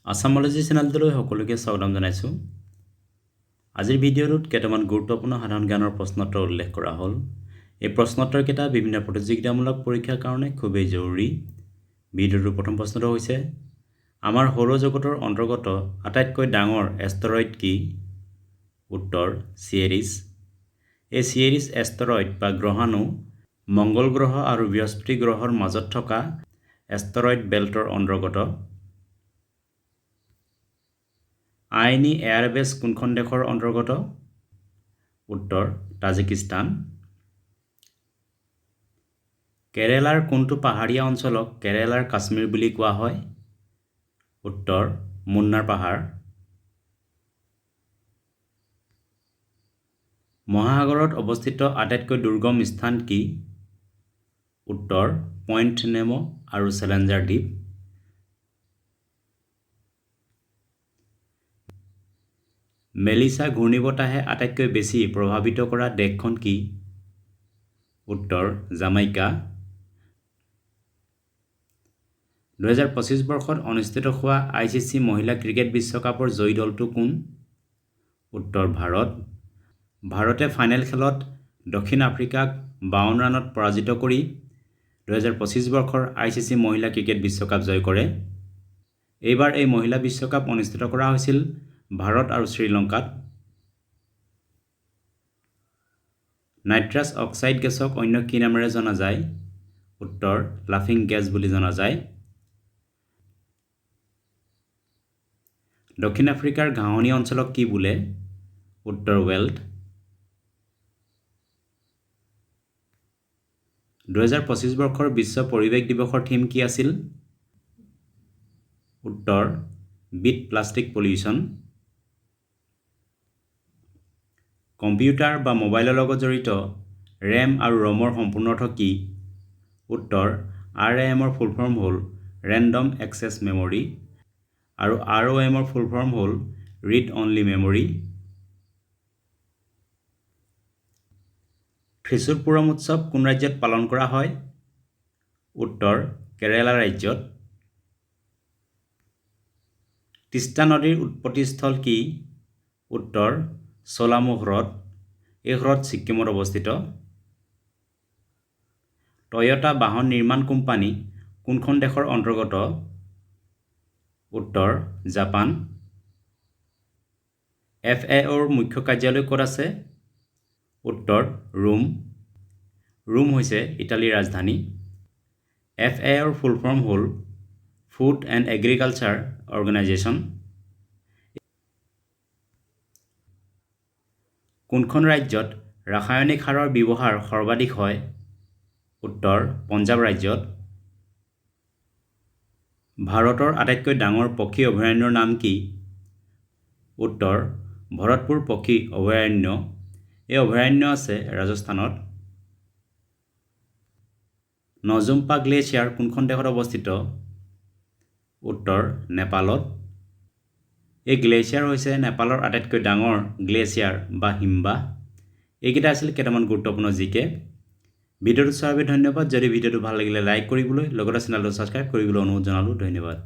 আসামোলজি চেনেলটোলৈ সকলোকে স্বাগতম জনাইছোঁ। আজিৰ ভিডিঅ'টোত কেইটামান গুৰুত্বপূৰ্ণ সাধাৰণ জ্ঞানৰ প্ৰশ্নোত্তৰ উল্লেখ কৰা হ'ল। এই প্ৰশ্নোত্তৰকেইটা বিভিন্ন প্ৰতিযোগিতামূলক পৰীক্ষাৰ কাৰণে খুবেই জৰুৰী। ভিডিঅ'টোৰ প্ৰথম প্ৰশ্নটো হৈছে, আমাৰ সৌৰজগতৰ অন্তৰ্গত আটাইতকৈ ডাঙৰ এষ্টেৰইড কি? উত্তৰ চিয়েৰিছ। এই চিয়েৰিছ এষ্টেৰইড বা গ্ৰহাণু মংগল গ্ৰহ আৰু বৃহস্পতি গ্ৰহৰ মাজত থকা এষ্টেৰইড বেল্টৰ অন্তৰ্গত। আইনি এয়াৰবেছ কোনখন দেশৰ অন্তৰ্গত? উত্তৰ তাজিকিস্তান। কেৰেলাৰ কোনটো পাহাৰীয়া অঞ্চলক কেৰেলাৰ কাশ্মীৰ বুলি কোৱা হয়? উত্তৰ মুন্নাৰ পাহাৰ। মহাসাগৰত অৱস্থিত আটাইতকৈ দুৰ্গম স্থান কি? উত্তৰ পইণ্ট নেমো আৰু চেলেঞ্জাৰ দ্বীপ। মেলিছা ঘূৰ্ণীবতাহে আটাইতকৈ বেছি প্ৰভাৱিত কৰা দেশখন কি? উত্তৰ জামাইকা। 2025 বৰ্ষত অনুষ্ঠিত হোৱা ICC মহিলা ক্ৰিকেট বিশ্বকাপৰ জয়ী দলটো কোন? উত্তৰ ভাৰত। ভাৰতে ফাইনেল খেলত দক্ষিণ আফ্ৰিকাক 52 ৰানত পৰাজিত কৰি 2025 বৰ্ষৰ ICC মহিলা ক্ৰিকেট বিশ্বকাপ জয় কৰে। এইবাৰ এই মহিলা বিশ্বকাপ অনুষ্ঠিত কৰা হৈছিল ভাৰত আৰু শ্ৰীলংকাত। নাইট্ৰাছ অক্সাইড গেছক অন্য কি নামেৰে জনা যায়? উত্তৰ লাফিং গেছ বুলি জনা যায়। দক্ষিণ আফ্ৰিকাৰ ঘাঁহনি অঞ্চলক কি বোলে? উত্তৰ ৱেল্ট। 2025 বৰ্ষৰ বিশ্ব পৰিৱেশ দিৱসৰ থিম কি আছিল? উত্তৰ বিট প্লাষ্টিক পলিউশ্যন। কম্পিউটাৰ বা মোবাইলৰ লগত জড়িত ৰেম আৰু ৰমৰ সম্পূৰ্ণ অৰ্থ কি? উত্তৰ RAM-ৰ ফুল ফৰ্ম হ'ল ৰেণ্ডম এক্সেছ মেমৰি আৰু ROM-ৰ ফুল ফৰ্ম হ'ল read only memory. Thrissur Pooram উৎসৱ কোন ৰাজ্যত পালন কৰা হয়? উত্তৰ কেৰালা ৰাজ্যত। তিষ্টা নদীৰ উৎপত্তিস্থল কি? উত্তৰ ছলামু হ্ৰদ। এই হ্ৰদ ছিক্কিমত অৱস্থিত। টয়োটা বাহন নিৰ্মাণ কোম্পানী কোনখন দেশৰ অন্তৰ্গত? উত্তৰ জাপান। FAOৰ মুখ্য কাৰ্যালয় ক'ত আছে? উত্তৰ ৰোম। ৰোম হৈছে ইটালীৰ ৰাজধানী। FAOৰ ফুল ফৰ্ম হ'ল ফুড এণ্ড এগ্ৰিকালচাৰ অৰ্গেনাইজেশ্যন। কোনখন ৰাজ্যত ৰাসায়নিক সাৰৰ ব্যৱহাৰ সৰ্বাধিক হয়? উত্তৰ পঞ্জাৱ ৰাজ্যত। ভাৰতৰ আটাইতকৈ ডাঙৰ পক্ষী অভয়াৰণ্যৰ নাম কি? উত্তৰ ভৰতপুৰ পক্ষী অভয়াৰণ্য। এই অভয়াৰণ্য আছে ৰাজস্থানত। নজুম্পা গ্লেচিয়াৰ কোনখন দেশত অৱস্থিত? উত্তৰ নেপালত। এই গ্লেচিয়াৰ হৈছে নেপালৰ আটাইতকৈ ডাঙৰ গ্লেচিয়াৰ বা হিমবাহ। এইকেইটা আছিল কেইটামান গুৰুত্বপূৰ্ণ জিকে। ভিডিঅ'টো চোৱাৰ বাবে ধন্যবাদ। যদি ভিডিঅ'টো ভাল লাগিলে লাইক কৰিবলৈ লগতে চেনেলটো ছাবস্ক্ৰাইব কৰিবলৈ অনুৰোধ জনালোঁ। ধন্যবাদ।